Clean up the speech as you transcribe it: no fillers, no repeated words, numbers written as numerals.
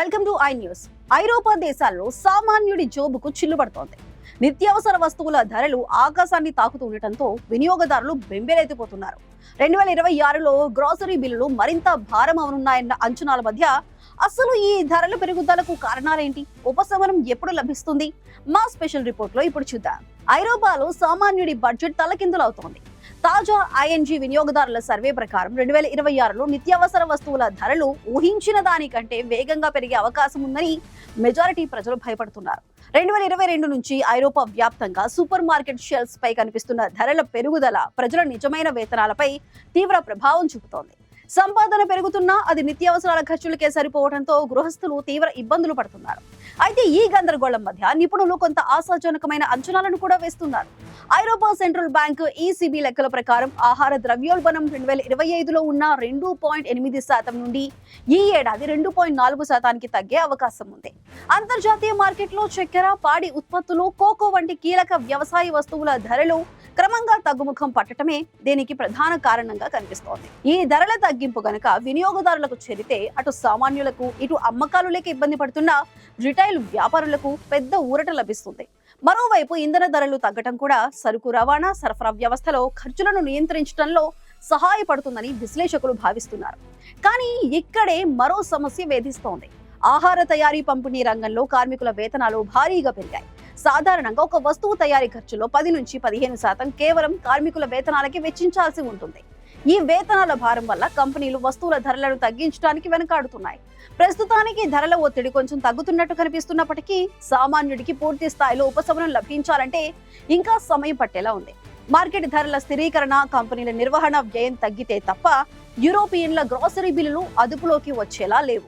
Welcome to I news. ఐరోపా దేశాల్లో సామాన్యుడి జోబుకు చిల్లుపడుతోంది. నిత్యావసర వస్తువుల ధరలు ఆకాశాన్ని తాకుతూ ఉండటంతో వినియోగదారులు బెంబేలెత్తిపోతున్నారు. 2026లో గ్రోసరీ బిల్లులు మరింత భారం అవనున్నాయన్న అంచనాల మధ్య అసలు ఈ ధరల పెరుగుదలకు కారణాలేంటి? ఉపశమనం ఎప్పుడు లభిస్తుంది? మా స్పెషల్ రిపోర్ట్ లో ఇప్పుడు చూద్దాం. ఐరోపాలో సామాన్యుడి బడ్జెట్ తలకిందులవుతోంది. తాజా ఐఎన్జీ వినియోగదారుల సర్వే ప్రకారం 2026లో నిత్యావసర వస్తువుల ధరలు ఊహించిన దానికంటే వేగంగా పెరిగే అవకాశం ఉందని మెజారిటీ ప్రజలు భయపడుతున్నారు. 2022 నుంచి ఐరోపా వ్యాప్తంగా సూపర్ మార్కెట్ షెల్ఫ్స్ పై కనిపిస్తున్న ధరల పెరుగుదల ప్రజల నిజమైన వేతనాలపై తీవ్ర ప్రభావం చూపుతోంది. సంపాదన పెరుగుతున్నా అది నిత్యావసరాల ఖర్చులకే సరిపోవడంతో గృహస్థులు తీవ్ర ఇబ్బందులు పడుతున్నారు. అయితే ఈ గందరగోళం మధ్య నిపుణులు కొంత ఆశాజనకమైన అంచనాలను కూడా వేస్తున్నారు. ఐరోపా సెంట్రల్ బ్యాంక్ ఈసీబీ లెక్కల ప్రకారం ఆహార ద్రవ్యోల్బణం 2025లో ఉన్న 2.8% నుండి ఈ ఏడాది 2.4% తగ్గే అవకాశం ఉంది. అంతర్జాతీయ మార్కెట్లో చక్కెర, పాడి ఉత్పత్తులు, కోకో వంటి కీలక వ్యవసాయ వస్తువుల ధరలు క్రమంగా తగ్గుముఖం పట్టడమే దీనికి ప్రధాన కారణంగా కనిపిస్తోంది. ఈ ధరల తగ్గింపు గనక వినియోగదారులకు చేరితే అటు సామాన్యులకు, ఇటు అమ్మకాలు లేక ఇబ్బంది పడుతున్న రిటైల్ వ్యాపారులకు పెద్ద ఊరట లభిస్తుంది. మరోవైపు ఇంధన ధరలు తగ్గటం కూడా సరుకు రవాణా, సరఫరా వ్యవస్థలో ఖర్చులను నియంత్రించడంలో సహాయపడుతుందని విశ్లేషకులు భావిస్తున్నారు. కానీ ఇక్కడే మరో సమస్య వేధిస్తోంది. ఆహార తయారీ, పంపిణీ రంగంలో కార్మికుల వేతనాలు భారీగా పెరిగాయి. సాధారణంగా ఒక వస్తువు తయారీ ఖర్చులో 10 నుంచి 15% కేవలం కార్మికుల వేతనాలకి వెచ్చించాల్సి ఉంటుంది. ఈ వేతనాల భారం వల్ల కంపెనీలు వస్తువుల ధరలను తగ్గించడానికి వెనకాడుతున్నాయి. ప్రస్తుతానికి ధరల ఒత్తిడి కొంచెం తగ్గుతున్నట్టు కనిపిస్తున్నప్పటికీ సామాన్యుడికి పూర్తి స్థాయిలో ఉపశమనం లభించాలంటే ఇంకా సమయం పట్టేలా ఉంది. మార్కెట్ ధరల స్థిరీకరణ, కంపెనీల నిర్వహణ వ్యయం తగ్గితే తప్ప యూరోపియన్ల గ్రోసరీ బిల్లులు అదుపులోకి వచ్చేలా లేవు.